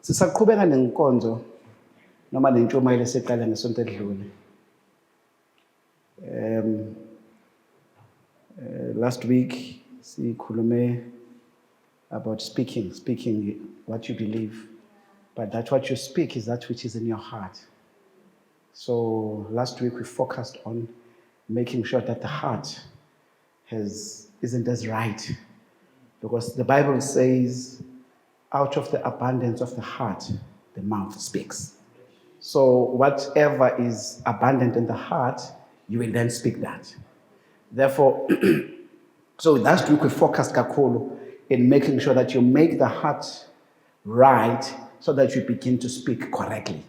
Sisaqhubeka nenkonzo noma nentshumayelo eseqala ngesonto edlule. Last week sikhulume about speaking what you believe, but that what you speak is that which is in your heart. So last week we focused on making sure that the heart isn't as right, because the Bible says, out of the abundance of the heart, the mouth speaks. So whatever is abundant in the heart, you will then speak that. Therefore, so last week we focused kakhulu in making sure that you make the heart right so that you begin to speak correctly.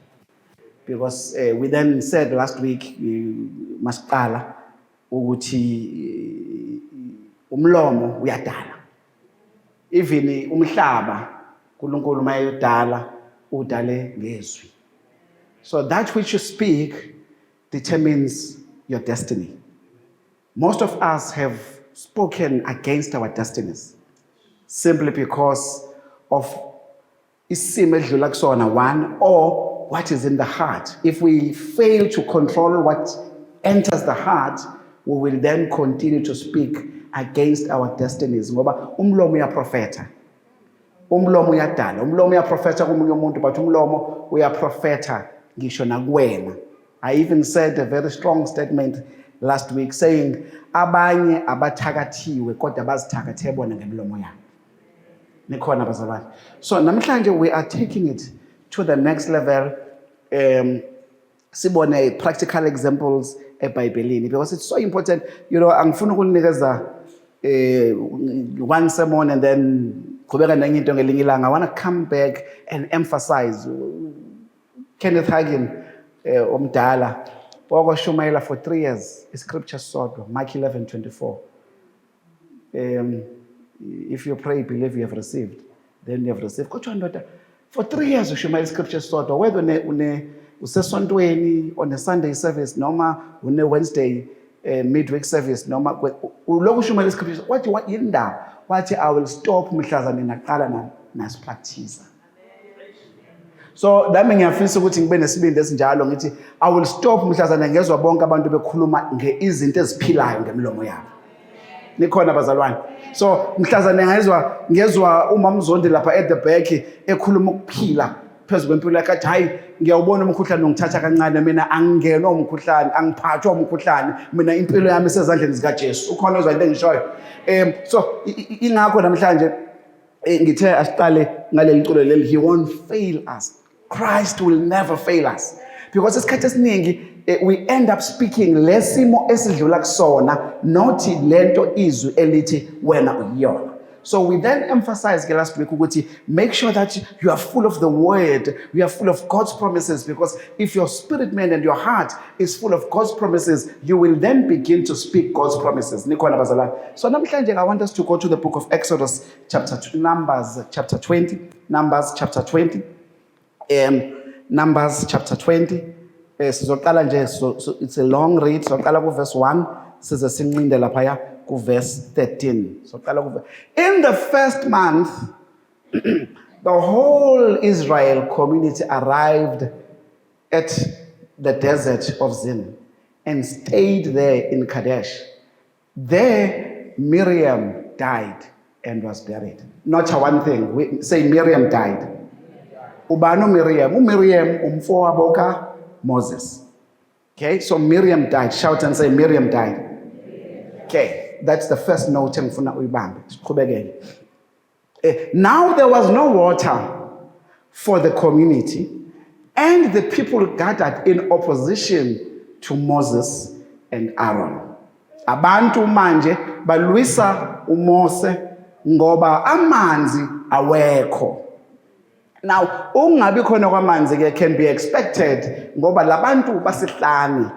Because we then said last week, masqala ukuthi umlomo uyadala. Even umhlaba uNkulunkulu mayedala udale ngezwi. So that which you speak determines your destiny. Most of us have spoken against our destinies simply because of isimo edlula kusona one, or what is in the heart. If we fail to control what enters the heart, we will then continue to speak against our destinies. Ngoba umlomo uyaprofeta. Umlomo uyadala. Umlomo uyaprofeta komunye umuntu, but umlomo uyaprofeta ngisho nakuwena. I even said a very strong statement last week saying, abanye abathakathiwe kodwa bazithakathe bona ngemilomo yabo. Nikhona bazalwane. So namhlanje we are taking it to the next level. Sibone practical examples eBhayibhelini, because it's so important. You know, angifuna ukunikeza one sermon and then qhubeka nenye into ngelinye ilanga. I want to come back and emphasize. Kenneth Hagin omdala wakashumayela for 3 years iscripture sodwa, Mark 11:24. If you pray, believe you have received, then you have received. Kodwa ndoda, for 3 years ushumayela iscripture sodwa, whether usesontweni on a Sunday service noma une Wednesday midweek service noma uloku ushumayela iscripture, wathi indaba wathi I will stop mhlazane naqala nasipractice. So nami ngiyafisa ukuthi ngibe nesibindi esinjalo ngithi I will stop mhlazane ngezwe bonke abantu bekhuluma izinto eziphilayo ngemlomo yabo. Nikhona bazalwane. So mhlazane ngezwa uMamzondi lapha at the back ekhuluma ukuphila phezulu kwempilo yakhe, athi hayi ngiyawubona umkhuhlane ungithatha kancane, mina angingenwa umkhuhlane, angiphathwa umkhuhlane, mina impilo yami isezandleni zikaJesu. Ukhona ozwa into engishoyo. So ingakho namhlanje ngithe asiqale ngaleli culo leli, he won't fail us. Christ will never fail us. Because isikhathi esiningi we end up speaking lesimo esidlula kusona, not lento izwi elithi wena uyona. So we then emphasized last week ukuthi make sure that you are full of the word, you are full of God's promises, because if your spirit man and your heart is full of God's promises, you will then begin to speak God's promises. Nikhona bazalwane. So namhlanje I want us to go to the book of Exodus Numbers chapter 20. Numbers chapter 20. Numbers chapter 20. Sizoqala nje, so it's a long read. Sizoqala ku verse 1 size sinqinde lapha ku verse 13. So in the first month the whole Israel community arrived at the desert of Zin and stayed there in Kadesh. There Miriam died and was buried. Not one thing, we say Miriam died. Ubano Miriam, Miriam umfowabo ka Moses. Okay, so Miriam died. Shout and say Miriam died. Okay, that's the first note. Now there was no water for the community, and the people gathered in opposition to Moses and Aaron. Abantu manje balwisa uMose ngoba amanzi awekho. Now, ungabi khona kwamanzi ke can be expected ngoba labantu basihlani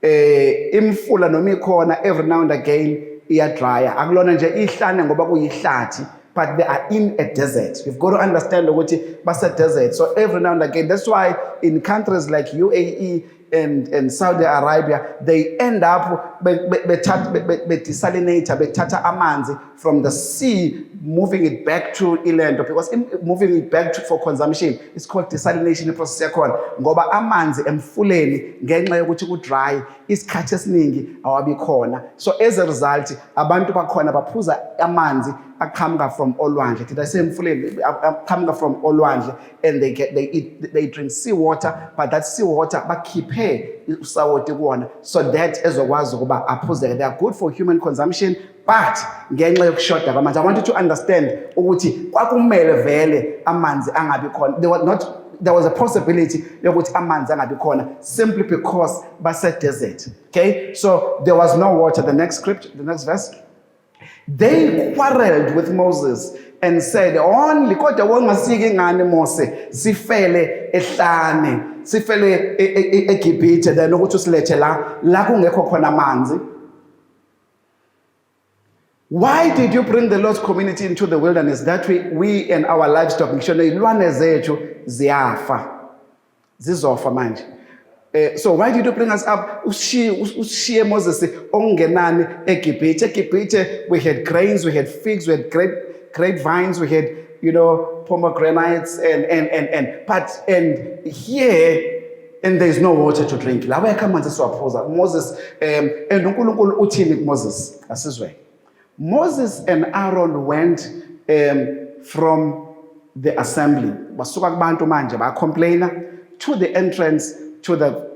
imfula noma ikhona every now and again iyadrya. Akulona nje ihlane ngoba kuyihlathi, but they are in a desert. You've got to understand ukuthi base desert. So every now and again, that's why in countries like UAE and Saudi Arabia, they end up desalinate, bethatha amanzi from the sea, moving it back to inland, because moving it back for consumption, it's called desalination process yakhona. Ngoba amanzi emfuleni ngenxa yokuthi ku dry, isikhathi esiningi awabi khona. So as a result, abantu bakhona baphuza amanzi aqhamuka from olwandle. Did I say emfuleni? Aqhamuka from olwandle, and they drink seawater, but that seawater bakhiphe usawoti kuwona, so that ezokwazi ukuba aphuzeke. They are good for human consumption, but ngenxa yokushoda kwamanzi, I want you to understand ukuthi kwakumele vele amanzi angabi khona. There was a possibility yokuthi amanzi angabi khona simply because base desert. Okay, so there was no water. The next verse. They quarreled with Moses and said, only kodwa wangasike ngani Mose sifele ehlane, sifele eGibhithe, then ukuthi usilethe la kungekho khona amanzi. Why did you bring the Lord's community into the wilderness? That we and our livestock, ngishona izilwane zethu zizofa manje. So why did you bring us up? Ushiye Moses ongenani eGibhithe. eGibhithe we had grains, we had figs, we had grapevines, we had pomegranates and here and there is no water to drink. La where come Moses and uNkulunkulu uthini kuMoses asizwe. Moses and Aaron went from the assembly. Basuka kubantu manje ba complainer to the entrance to the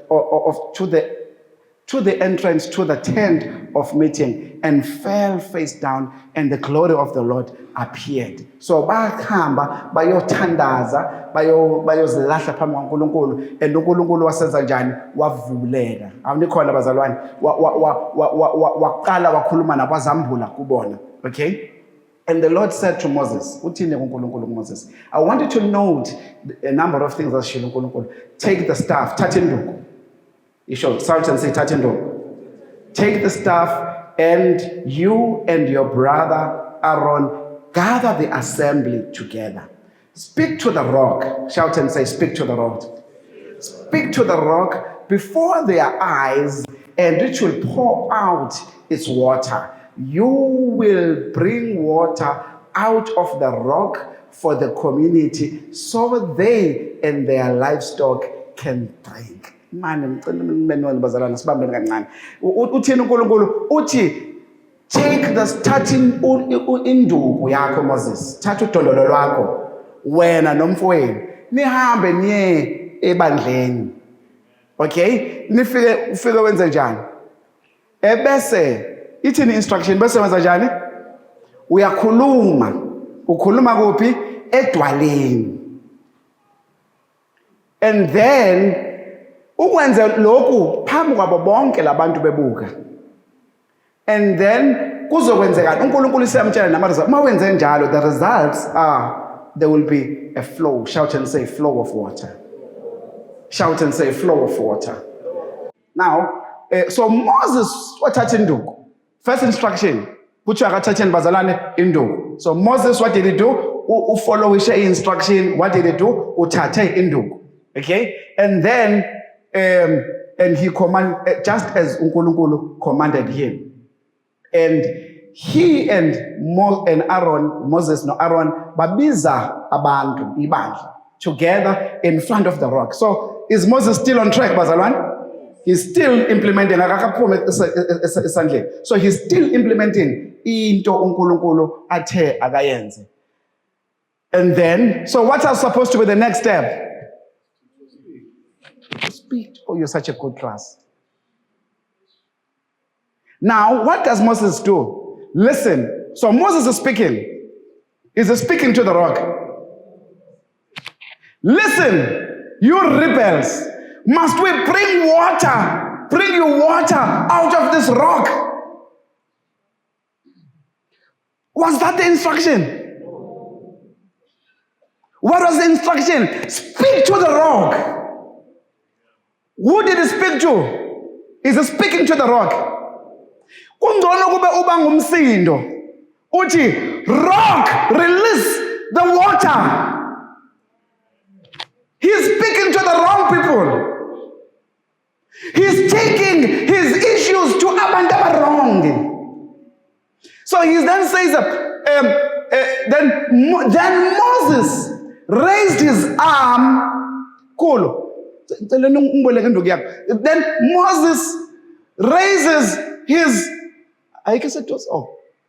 entrance to the tent of meeting and fell face down, and the glory of the Lord appeared. So bakhamba bayothandaza bayozilahla phambi kaNkulunkulu, and uNkulunkulu wasenza njani? Wavuleka. Awunikhona bazalwane, waqala wakhuluma nabazambula kubona. Okay, and the Lord said to Moses, uthini kuNkulunkulu kuMoses, I want you to note a number of things that shilo uNkulunkulu. Take the staff, thatha induku. You should shout and say thatha induku. Take the staff, and you and your brother Aaron gather the assembly together. Speak to the rock. Shout and say, speak to the rock. Speak to the rock before their eyes, and it will pour out its water. You will bring water out of the rock for the community, so they and their livestock can drink. Man, bazalwane sibambeni kancane. Uthini uNkulunkulu? Uthi take the starting induku yakho Moses. Thatha udondolo lwakho wena nomfowenu. Nihambe niye ebandleni. Okay? Ufike wenze njani? Ebese ithini instruction bese wenza njani? Uyakhuluma. Ukhuluma kuphi? Edwaleni. And then ukwenza lokhu phambi kwabo bonke labantu bebuka. And then kuzokwenzeka uNkulunkulu siyamtshela namaresult. Uma wenze njalo, the results are there will be a flow. Shout and say flow of water. Shout and say flow of water. Now, so Moses wathatha induku. First instruction, kuthiwa akathatheni bazalwane induku. So Moses, what did he do? Ufollowishe instruction. What did he do? Uthathe induku. Okay? And then and he commanded, just as uNkulunkulu commanded him. And he and Aaron, Moses no Aaron, babiza abantu ibandla together in front of the rock. So is Moses still on track, bazalwane? He's still implementing. So he's still implementing into uNkulunkulu athe akayenze. And then, so what is supposed to be the next step? Speak. Oh, you're such a good class. Now, what does Moses do? Listen. So Moses is speaking. He's speaking to the rock. Listen, you rebels. Must we bring water? Bring you water out of this rock? Was that the instruction? What was the instruction? Speak to the rock. Who did he speak to? He's speaking to the rock. Kungcono kube uba ngumsindo. Uthi rock, release the water. He's speaking to the wrong people. He's taking his issues to abantu wrong. So he then says, then Moses raised his arm. Then Moses raises his, I guess it was,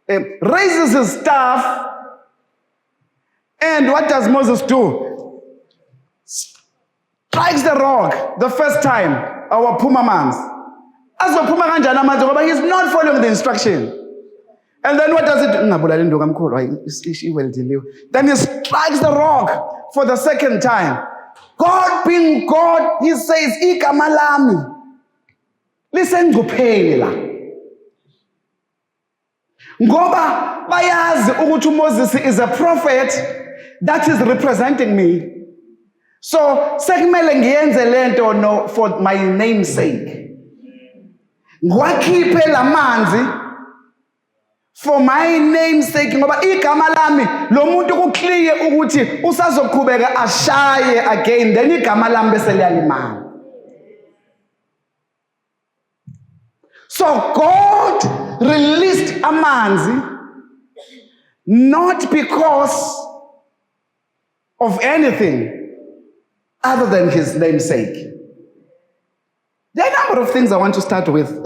raises his staff. And what does Moses do? Strikes the rock the first time. Our Puma mans. As for Puma Ganjana, he's not following the instruction. And then what does it do? Then he strikes the rock for the second time. God being God, he says, Ikamalami. Listen to pain la. Ngoba bayazi ukuthi Moses is a prophet that is representing me. So sekumele ngiyenze lento no for my name's sake. Ngiwakhiphe lamanzi for my name's sake ngoba igama lami lo muntu kuclear ukuthi usazoqhubeka ashaye again then igama lami bese liyalimala. So God released amanzi not because of anything other than his namesake. There are a number of things I want to start with.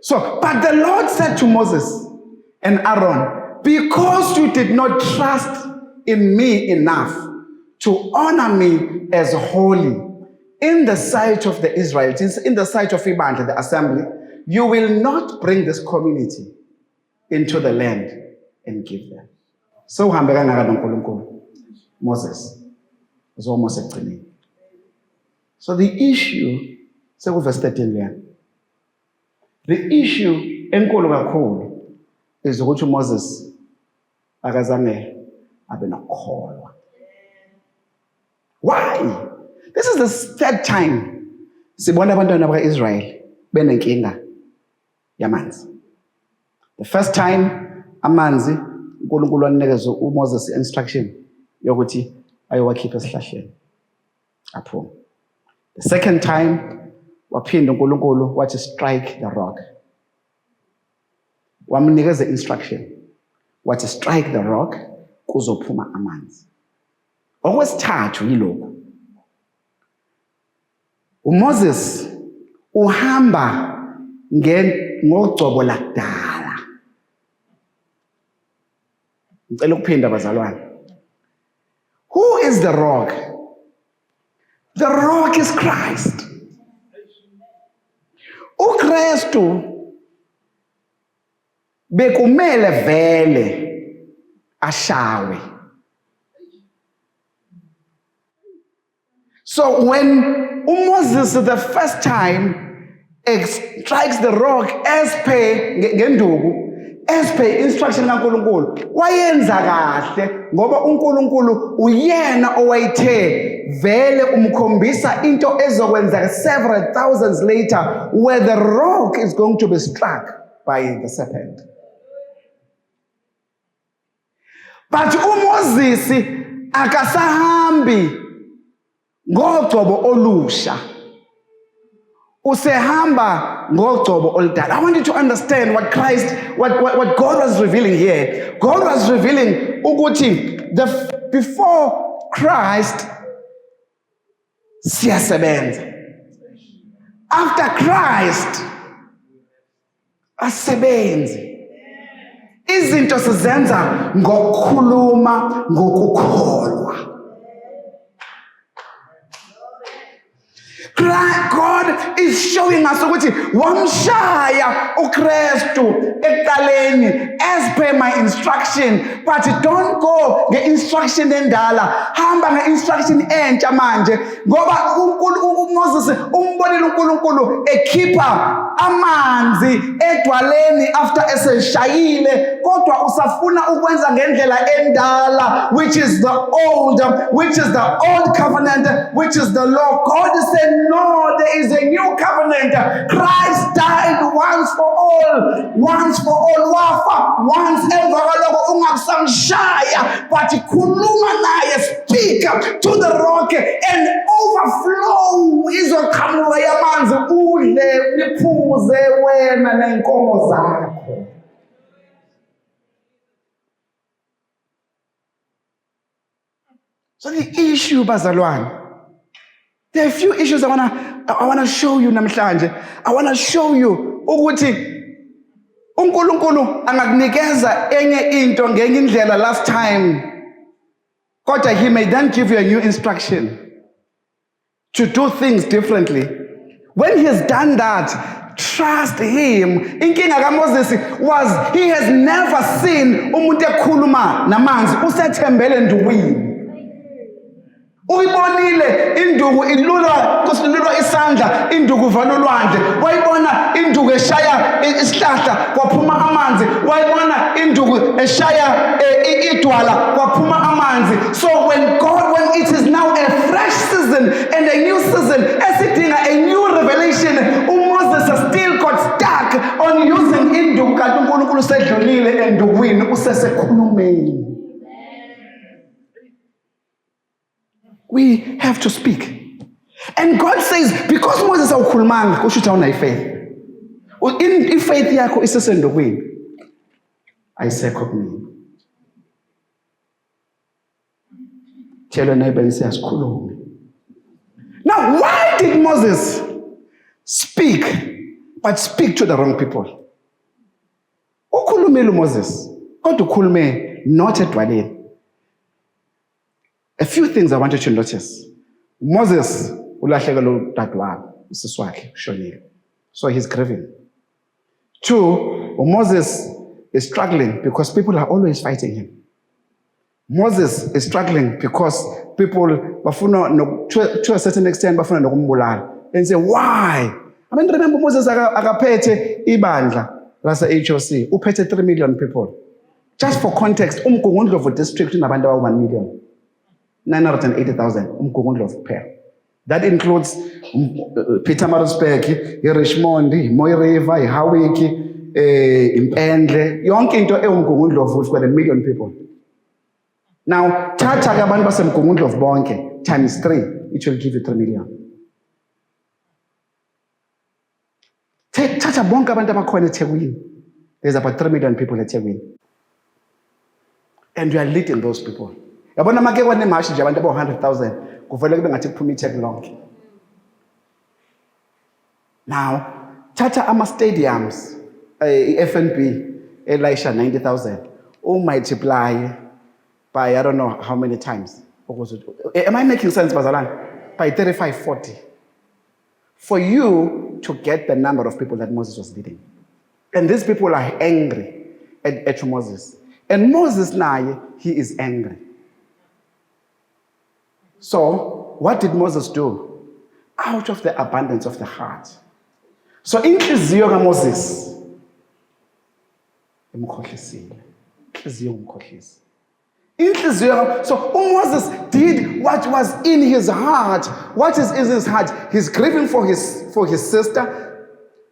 So, but the Lord said to Moses and Aaron, because you did not trust in me enough to honor me as holy in the sight of the Israelites, in the sight of Ibanda, the assembly, you will not bring this community into the land and give them. So, Moses was almost extreme. So the issue, so verse 13 there. The issue enkulu kakhulu is ukuthi Moses akazange abe nokholwa. Why? This is the third time sibona abantwana bakaIsrael benenkinga yamanzi. The first time amanzi uNkulunkulu wanikeza uMoses instruction yokuthi ayowakhipha esihlahleni aphume. The second time waphinda uNkulunkulu wathi strike the rock. Wamnikeza instruction wathi strike the rock kuzophuma amanzi. Okwesithathu yilokho. uMoses uhamba ngogcobo lakudala. Ngicela ukuphinda bazalwane. Who is the rock? The rock is Christ. uKristu bekumele vele ashawe. So when Moses the first time strikes the rock as per ngenduku, as per instruction kaNkulunkulu, wayenza kahle ngoba uNkulunkulu uyena owayithe vele umkhombisa into ezokwenzeka several thousands later where the rock is going to be struck by the serpent. But uMoses akasahambi ngogcobo olusha. Usehamba ngogcobo oludala. I want you to understand what what God was revealing here. God was revealing ukuthi before Christ siyasebenza. After Christ asebenze. Izinto sizenza ngokukhuluma ngokukholwa. God is showing us ukuthi wamshaya uKristu ekuqaleni as per my instruction, but don't go nge-instruction endala, hamba nge-instruction entsha manje ngoba uMoses umbonile uNkulunkulu ekhipha amanzi edwaleni after eseshayile, kodwa usafuna ukwenza ngendlela endala, which is the old covenant, which is the law. God said, no, there is a new covenant. Christ died once for all, wafa once, emva kwalokho ungakusamshaya, but khuluma naye, speak to the rock and overflow izoqhamuka yamanzi udle niphuze wena nenkomo zakho. So the issue, bazalwane, there are a few issues I wanna show you namhlanje. I wanna show you ukuthi uNkulunkulu angakunikeza enye into ngenye indlela last time, kodwa he may then give you a new instruction to do things differently. When he has done that, trust him. Inkinga kaMoses was he has never seen umuntu ekhuluma namanzi usethembele ndukwini. Uyibonile induku ilula kusilulwa isandla, induku vala ulwandle. Wayibona induku eshaya isihlahla kwaphuma amanzi. Wayibona induku eshaya idwala kwaphuma amanzi. So when it is now a fresh season and a new season, esidinga a new revelation, Moses has still got stuck on using induku kanti uNkulunkulu usedlulile endukwini usesekhulumeni. We have to speak. And God says, because Moses awukhulumanga, kusho ukuthi awunayo faith. In faith yakho isesendukwini, ayisekho kumina. Tell your neighbor and say, asikhulume. Now, why did Moses speak, but speak to the wrong people? Ukhulumile Moses, kodwa ukhulume not edwaleni. A few things I want you to notice. Moses ulahlekelo dadwabo, usisi wakhe ushonile. So he's grieving. 2, Moses is struggling because people are always fighting him. Moses is struggling because people bafuna to a certain extent bafuna nokumbulala. And say, why? I mean, remember Moses akaphethe ibandla lasa HOC, uphethe 3 million people. Just for context, uMgungundlovu district unabantu aba 1 million. 980,000 uMgungundlovu per. That includes Pietermaritzburg, Richmond, Mooi River, Howick, Impendle, yonke into eUMgungundlovu for 1 million people. Now, thatha ke abantu baseMgungundlovu bonke times 3, it will give you 3 million. Thatha bonke abantu abakhona eThekwini. There's about 3 million people eThekwini. And you are leading those people. Yabona make kwanemarch nje abantu abo 100,000 kuvele kube ngathi kuphuma iTheku lonke. Now, thatha ama-stadiums, FNB, Elisha 90,000, multiply by I don't know how many times. Am I making sense, Bazalan? By 35, 40. For you to get the number of people that Moses was leading. And these people are angry at Moses. And Moses now, he is angry. So, what did Moses do? Out of the abundance of the heart. So, inhliziyo kaMoses imkhohlisile. Inhliziyo umkhohlisi. So Moses did what was in his heart. What is in his heart? He's grieving for his sister.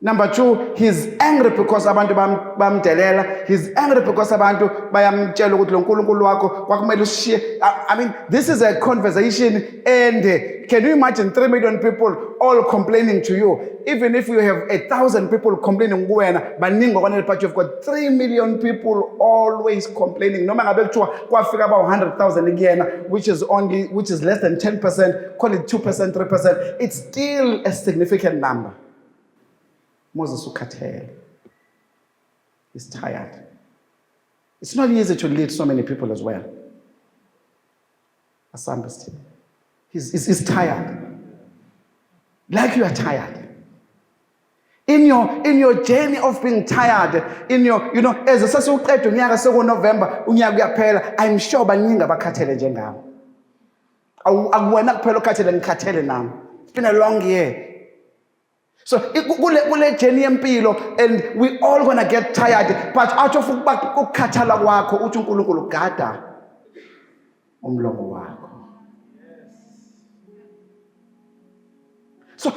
Number 2, he's angry because abantu bamdelela. He's angry because abantu bayamtshela ukuthi lo nkulunkulu wakho kwakumele ushiye. I mean, this is a conversation, and can you imagine 3 million people all complaining to you? Even if you have 1,000 people complaining kuwena, baningi ngokwanele, but you've got 3 million people always complaining. Noma ngabe kuthiwa kwafika about 100,000 kuyena, which is less than 10%, call it 2%, 3%. It's still a significant number. Moses ukhathele. He's tired. It's not easy to lead so many people as well. He's tired. Like you are tired. In your journey of being tired, as a sasuqeda unyaka sekuNovember, unyaka uyaphela, I'm sure baningi abakhathele njengami. Akuwena kuphela ukhathele ngikhathele nami. It's been a long year. So kule journey yempilo, and we all gonna get tired, but out of ukukhathala kwakho uthi uNkulunkulu gada umlomo wakho. So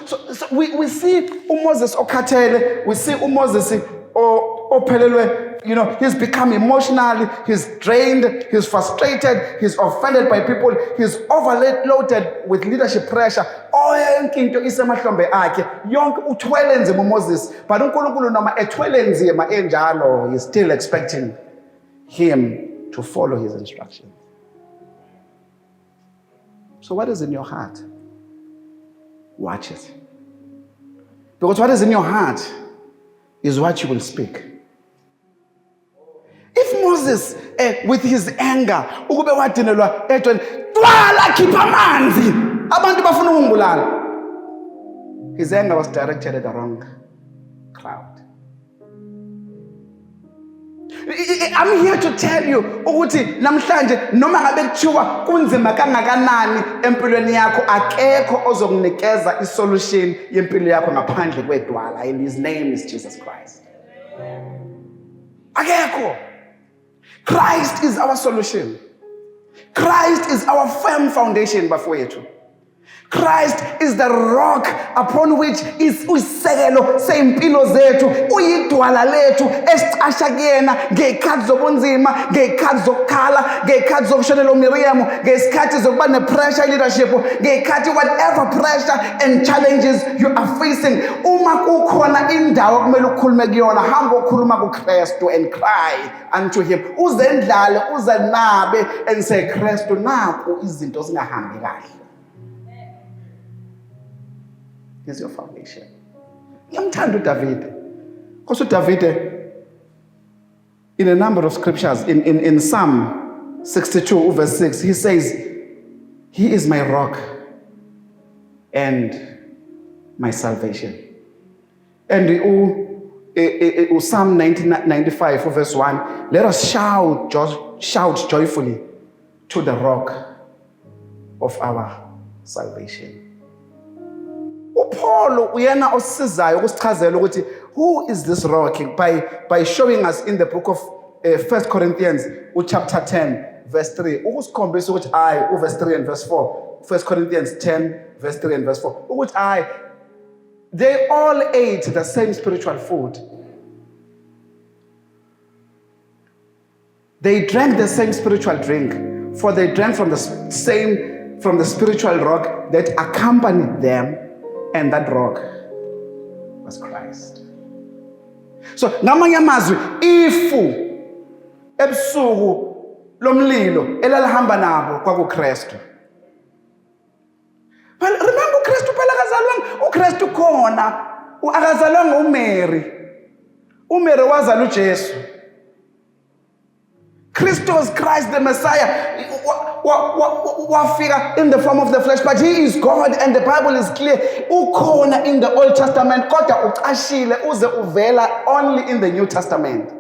we see uMoses okhathele, we see uMoses ophelelwe, he's become emotional, he's drained, he's frustrated, he's offended by people, he's overloaded with leadership pressure. Yonke into isemahlombe akhe, yonke uthwele nzima uMoses, but uNkulunkulu noma ethwele nzima enjalo, he's still expecting him to follow his instructions. So what is in your heart? Watch it. Because what is in your heart is what you will speak. If Moses, with his anger, ukube wadinelwa ethweni, "Twala khipha amanzi, abantu bafuna ukungibulala," his anger was directed at the wrong crowd. I'm here to tell you ukuthi namhlanje noma ngabe kuthiwa kunzima kangakanani empilweni yakho, akekho ozokunikeza isolution yempilo yakho ngaphandle kwedwala, and his name is Jesus Christ. Akekho. Christ is our solution. Christ is our firm foundation bafowethu. Christ is the rock upon which is usekelo sempilo zethu, uyidwala lethu esicasha kuyena ngezikhathi zobunzima, ngezikhathi zokukhala, ngezikhathi zokushonela uMiriam, ngezikhathi zokuba nepressure leadership, ngezikhathi whatever pressure and challenges you are facing. Uma kukhona indawo kumele ukukhulume kuyona, hamba ukhuluma kuKristu and cry unto him. Uzendlale, uzenabe and say, "Kristu, naku izinto zingahambi kahle." Is your foundation. Ngiyamthanda uDavid. Because uDavid, in a number of scriptures, in Psalm 62 verse 6, he says, "He is my rock and my salvation." And Psalm 95 verse 1, "Let us shout joyfully to the rock of our salvation." uPaul uyena osizayo ukusichazela ukuthi who is this rock by showing us in the book of 1 Corinthians chapter 10 verse 3 ukusikhombisa ukuthi verse 3 and verse 4, 1 Corinthians 10 verse 3 and verse 4, ukuthi they all ate the same spiritual food, they drank the same spiritual drink, for they drank from the spiritual rock that accompanied them, and that rock was Christ. So ngamanye amazwi, ifu ebusuku lomlilo elalihamba nabo kwakuKristu. But remember, uKristu phela akazalwanga, uKristu khona akazalwanga uMary. uMary wazala uJesu. Christos Christ the Messiah wafika in the form of the flesh, but he is God, and the Bible is clear. Ukhona in the Old Testament, kodwa ucashile uze uvela only in the New Testament.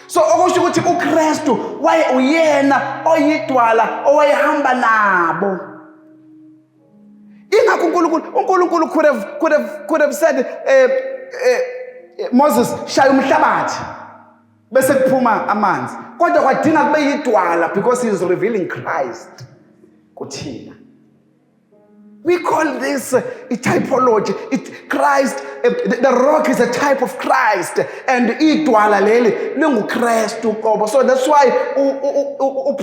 So okusho ukuthi uKristu waye uyena oyidwala owayehamba nabo. Ingakho uNkulunkulu could have said, Moses, shaya umhlabathi bese kuphuma amanzi, kodwa kwadinga kube yidwala because he is revealing Christ kuthina. We call this a typology. Christ, the rock is a type of Christ, and idwala leli linguKristu qobo. So that's why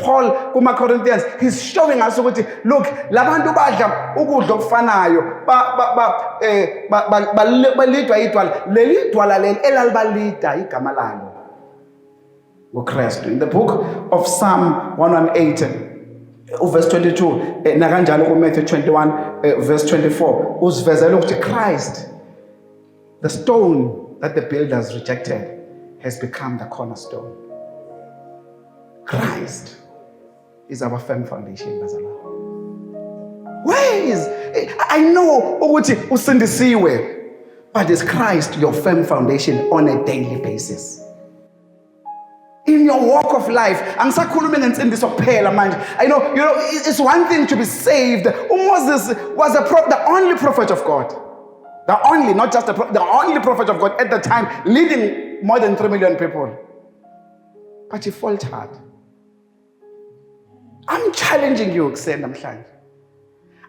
Paul kuma Corinthians, he's showing us ukuthi, look, labantu badla ukudla okufanayo balidwa idwala leli dwala leli elalibalida igama lalo uKristu. In the book of Psalm 118 verse 22, nakanjalo kuMatthew 21 verse 24, usivezela ukuthi Christ, the stone that the builders rejected, has become the cornerstone. Christ is our firm foundation. Where is, I know ukuthi usindisiwe, but is Christ your firm foundation on a daily basis? In your walk of life, I know, it's one thing to be saved. Moses was the only prophet of God. The only, not just the only prophet of God at the time, leading more than 3 million people. But he faltered. I'm challenging you, namhlanje.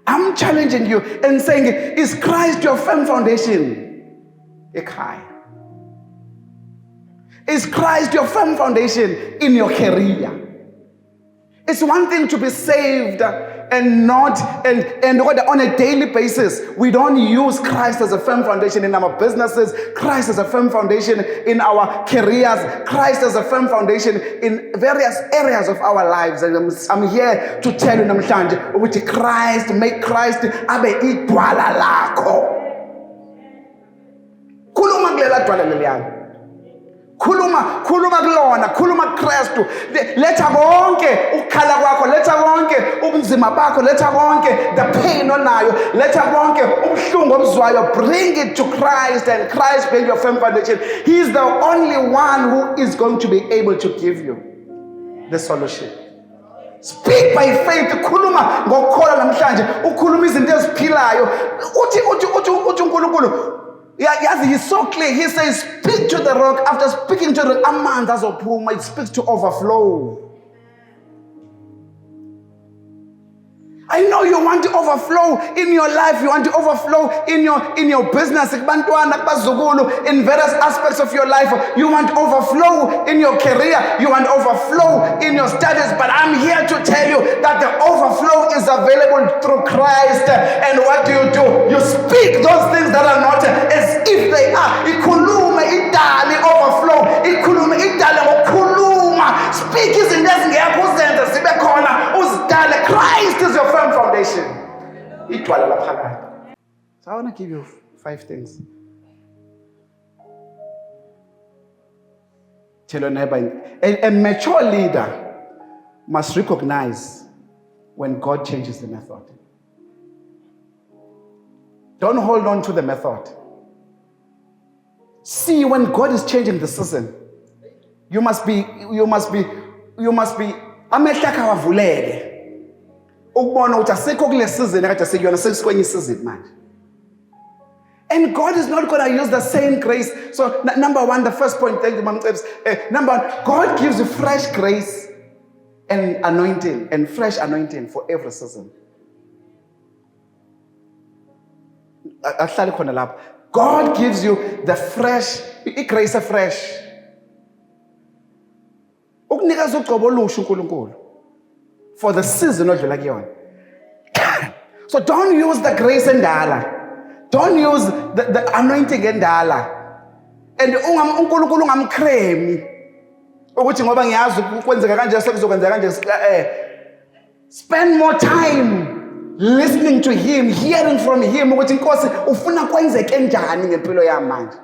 I'm challenging you and saying, is Christ your firm foundation? Ekhaya. Is Christ your firm foundation in your career? It's one thing to be saved and not, and on a daily basis, we don't use Christ as a firm foundation in our businesses, Christ as a firm foundation in our careers, Christ as a firm foundation in various areas of our lives. And I'm here to tell you namhlanje ukuthi Christ, make Christ abe idwala lakho. Khuluma kulela dwala leliyana. Khuluma kulona, khuluma kuKristu. Letha konke ukukhala kwakho, letha konke ubunzima bakho, letha konke the pain onayo, letha konke ubuhlungu obuzwayo, bring it to Christ, and Christ being your firm foundation. He is the only one who is going to be able to give you the solution. Speak by faith. Khuluma ngokukholwa namhlanje, ukhuluma izinto eziphilayo. Uthi uNkulunkulu, yes, he's so clear. He says, speak to the rock. After speaking to the amanzi azophuma, it speaks to overflow. I know you want to overflow in your life. You want to overflow in your business, in various aspects of your life. You want overflow in your career. You want overflow in your studies. But I'm here to tell you that the overflow is available through Christ. And what do? You speak those things that are not as if they are. Ikhulume idale overflow. Ikhulume idale ngokhuluma. Speak izinto ezingekho uzenze zibe khona uzidale. Christ is your firm foundation. So I want to give you 5 things. Tell your neighbor, a mature leader must recognize when God changes the method. Don't hold on to the method. See when God is changing the season. You must be amehla kawavuleke. Ukubona ukuthi asekho kule season akade sekuyona sesikwenye season manje. And God is not going to use the same grace. So number one, the first point, thank you, Mom Tips. Number one, God gives you fresh grace and anointing, and fresh anointing for every season. God gives you the fresh, grace afresh. Ukunikeza ugcobo olusha uNkulunkulu for the season odlula kuyona. So don't use the grace endala. Don't use the anointing endala. And uNkulunkulu ungamkremi ukuthi ngoba ngiyazi ukwenzeka kanje sekuzokwenzeka kanje. Spend more time listening to him, hearing from him ukuthi inkosi ufuna kwenzeke njani ngempilo yami manje.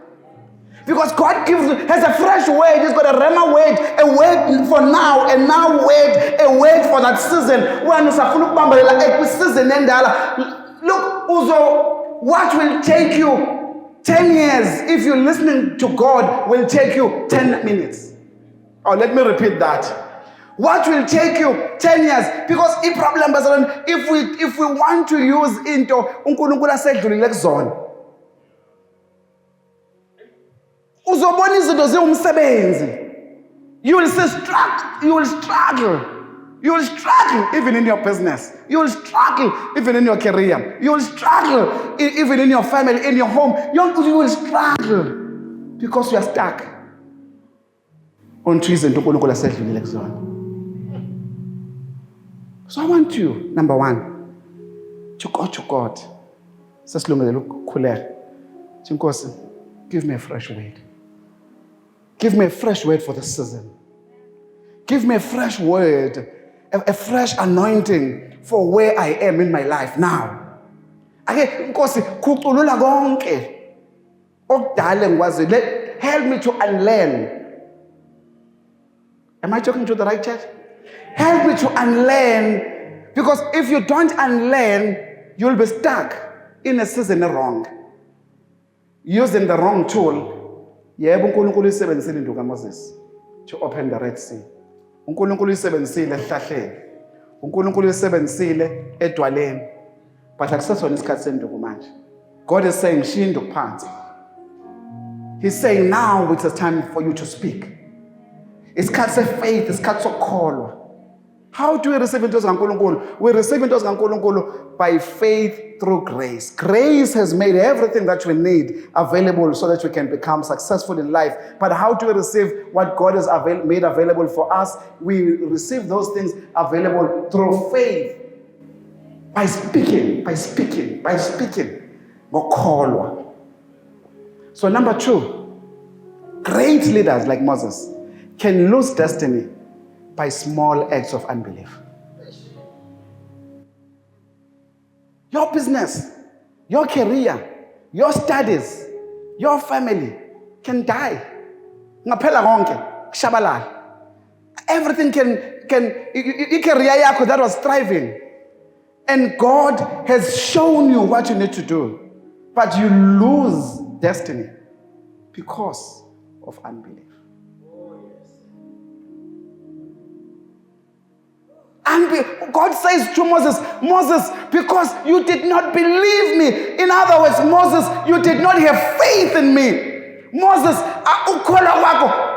Because God has a fresh word. He's got a rhema word, a word for now, and now a word for that season. When usafuna ukubambelela season endala. Look, Uzo, what will take you 10 years if you're listening to God will take you 10 minutes. Oh, let me repeat that. What will take you 10 years? Because if we want to use into uNkulunkulu asedlulile kuzona. Uzobona izinto ziwumsebenzi. You will struggle even in your business. You will struggle even in your career. You will struggle even in your family, in your home. You will struggle because you are stuck on izinto uNkulunkulu asedlulile kuzona. So I want you, number one, to go to God. Sesilungele ukukhuleka. Nkosi, give me a fresh word. Give me a fresh word for the season. Give me a fresh word, a fresh anointing for where I am in my life now. Ake Nkosi khuculula konke okudala ngikwazi. Help me to unlearn. Am I talking to the right church? Help me to unlearn, because if you don't unlearn, you'll be stuck in a season wrong. Using the wrong tool. Yebo uNkulunkulu isebenzisile induku kaMoses to open the Red Sea. uNkulunkulu isebenzisile ehlahleni. uNkulunkulu isebenzisile edwaleni. But akusesona isikhathi senduku manje. God is saying, Shindo Panti. He's saying, now it's a time for you to speak. It's cuts of faith, it's cuts of call. How do we receive into Zankulunkulu? We receive into Zankulunkulu by faith through grace. Grace has made everything that we need available so that we can become successful in life. But how do we receive what God has made available for us? We receive those things available through faith. By speaking. Ngokholwa. So number 2, great leaders like Moses can lose destiny by small acts of unbelief. Your business, your career, your studies, your family can die. Ngaphela konke, kushabalala. Everything can career yakho that was thriving. And God has shown you what you need to do, but you lose destiny because of unbelief. And God says to Moses, because you did not believe me. In other words, Moses, you did not have faith in me. Moses,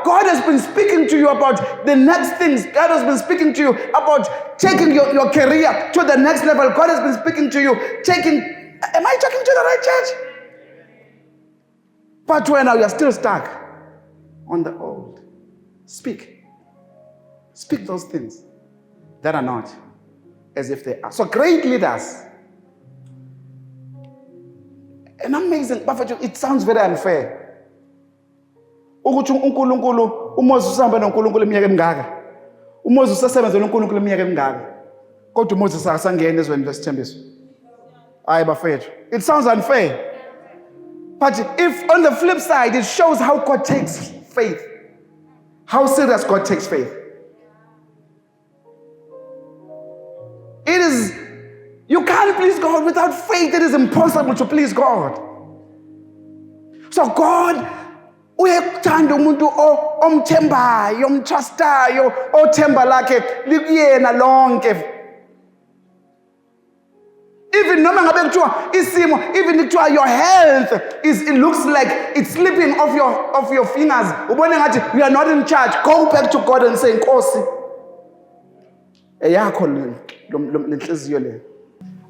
God has been speaking to you about the next things. God has been speaking to you about taking your career to the next level. God has been speaking to you, am I talking to the right church? But when you are still stuck on the old, speak those things that are not as if they are. So great leaders. An amazing, but it sounds very unfair. Ukuthi uNkulunkulu uMoses usahamba noNkulunkulu iminyaka emingaka. uMoses usasebenzela uNkulunkulu iminyaka emingaka. Kodwa uMoses akasangena ezweni lesithembiso. Hayi bafethu. It sounds unfair. But if on the flip side it shows how God takes faith. How serious God takes faith. You can't please God without faith. It is impossible to please God. So God, uyekuthanda umuntu omthembayo, omtrustayo, othemba lakhe likuyena lonke. Even noma ngabe kuthiwa isimo, even kuthiwa your health it looks like it's slipping off your fingers. Ubone ngathi you are not in charge. Go back to God and say, Nkosi, eyakho lenhliziyo le.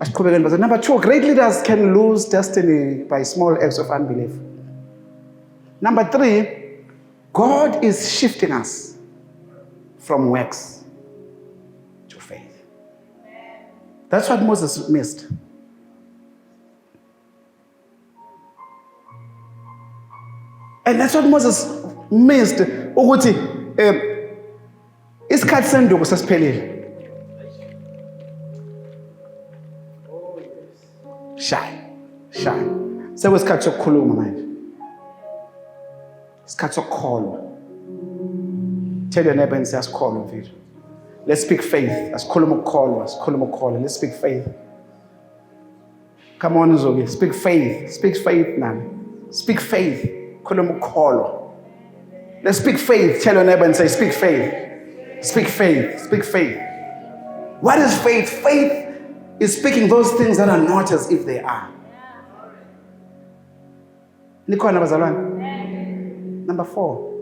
Number 2, great leaders can lose destiny by small acts of unbelief. Number 3, God is shifting us from works to faith. That's what Moses missed. And that's what Moses missed. Ukuthi isikhathi senduku sesiphelile. Shy. Sekwesikhathi sokukhuluma manje. Isikhathi sokukholwa. Tell your neighbor and say, asikholwa mfethu. Let's speak faith. Asikhuluma ukukholwa. Let's speak faith. Come on, Zogi. Speak faith. Speak faith, man. Speak faith. Khuluma ukukholwa. Let's speak faith. Tell your neighbor and say, speak faith. Speak faith. Speak faith. What is faith? Faith is speaking those things that are not as if they are. Nikhona bazalwane. Number 4.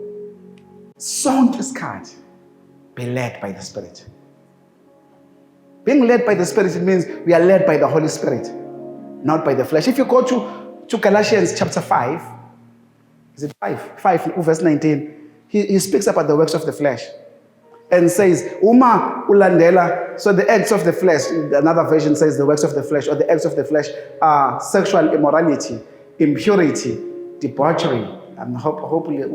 Sonke isikhathi be led by the Spirit. Being led by the Spirit, it means we are led by the Holy Spirit, not by the flesh. If you go to Galatians chapter 5, is it 5? 5 verse 19, he speaks about the works of the flesh. And says, Uma ulandela, so the acts of the flesh, another version says the works of the flesh, or the acts of the flesh are sexual immorality, impurity, debauchery. Hopefully, so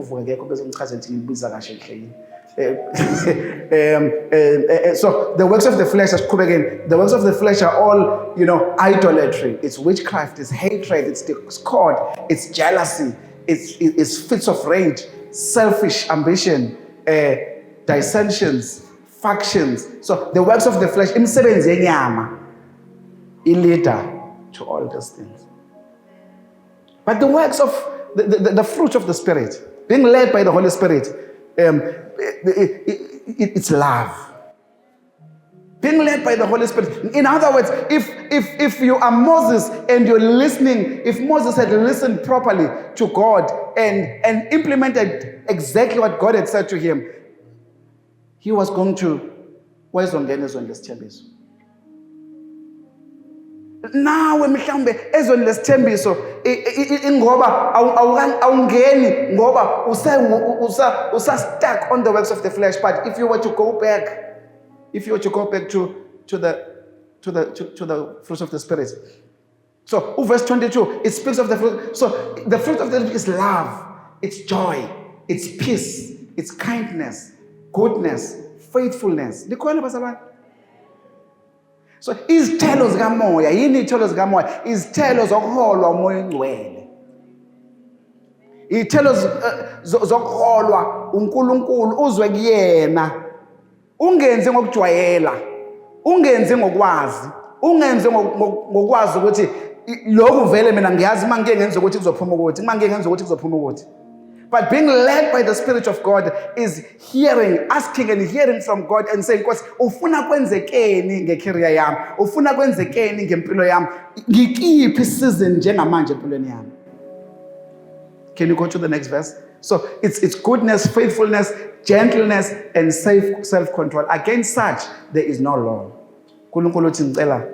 the works of the flesh, the works of the flesh are all, idolatry. It's witchcraft, it's hatred, it's discord, it's jealousy, it's fits of rage, selfish ambition, dissensions, factions. So the works of the flesh, imisebenzi yenyama, leader to all those things. But the works of the fruit of the Spirit, being led by the Holy Spirit, it's love, Being led by the Holy Spirit. In other words, if you are Moses and you're listening, if Moses had listened properly to God and implemented exactly what God had said to him, he was going to wayezongena ezweni lesithembiso. Nawe mhlawumbe ezweni lesithembiso ngoba awungeni ngoba usa stuck on the works of the flesh. But if you were to go back to the fruits of the Spirit. So verse 22, it speaks of the fruit. So the fruit of the Spirit is love, it's joy, it's peace, it's kindness, goodness, faithfulness. So izithelo zikamoya, yini izithelo zikamoya? Izithelo zokuholwa umoya ongcwele. Izithelo zokuholwa uNkulunkulu uzwe kuyena. Ungenzi ngokujwayela, ungenzi ngokwazi, ungenzi ngokwazi ukuthi lokhu vele mina ngiyazi mangike ngenza ukuthi kuzophuma ukuthi, mangike ngenza ukuthi kuzophuma ukuthi. But being led by the Spirit of God is hearing, asking and hearing from God and saying, "Nkosi, ufuna kwenzekeni ngecareer yami? Ufuna kwenzekeni ngempilo yami? Ngikiphi season njengamanje empilweni yami?" Can you go to the next verse? So it's goodness, faithfulness, gentleness, and self-control. Against such, there is no law. Nkulunkulu uthi ngicela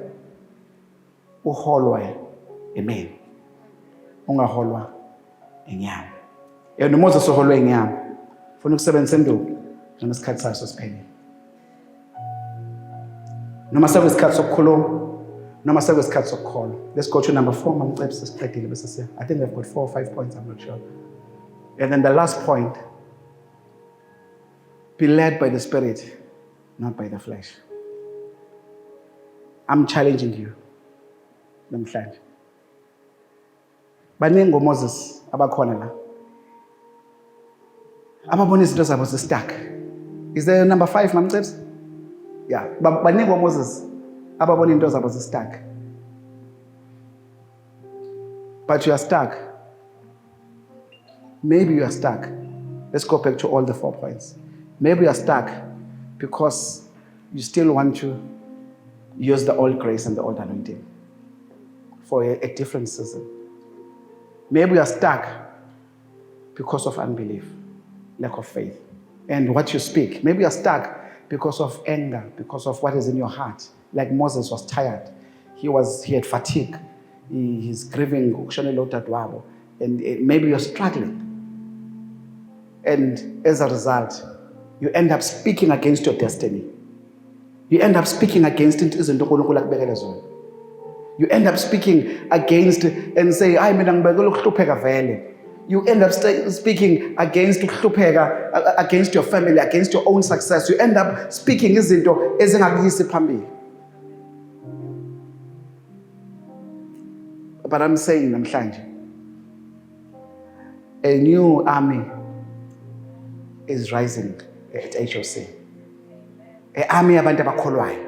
uholwe amen. Ungaholwa inyama. Yena uMoses uholwe inyama. Ufuna ukusebenzisa induku noma isikhathi sayo siphelile. Noma sekuyisikhathi sokukhuluma, noma sekuyisikhathi sokukholwa. Let's go to number 4. Mamcebisa siqedile bese siya. I think we've got 4 or 5 points, I'm not sure. And then the last point, be led by the Spirit, not by the flesh. I'm challenging you. Namhlanje. Baningi ngoMoses abakhona la. Ababona izinto zabo zi-stuck. Is there number 5, mamcebisa? Yeah, baningi ngoMoses ababona izinto zabo zi-stuck. But you are stuck. Maybe you are stuck. Let's go back to all the 4 points. Maybe you are stuck because you still want to use the old grace and the old anointing for a different season. Maybe you are stuck because of unbelief, lack of faith, and what you speak. Maybe you are stuck because of anger, because of what is in your heart. Like Moses was tired. He had fatigue. He's grieving. And maybe you're struggling. And as a result, you end up speaking against your destiny. You end up speaking against it. You end up speaking against and say, you end up speaking against against your family, against your own success. You end up speaking izinto ezingakuyisi phambili. But I'm saying namhlanje, a new army is rising at HOC. An army yabantu abakholwayo.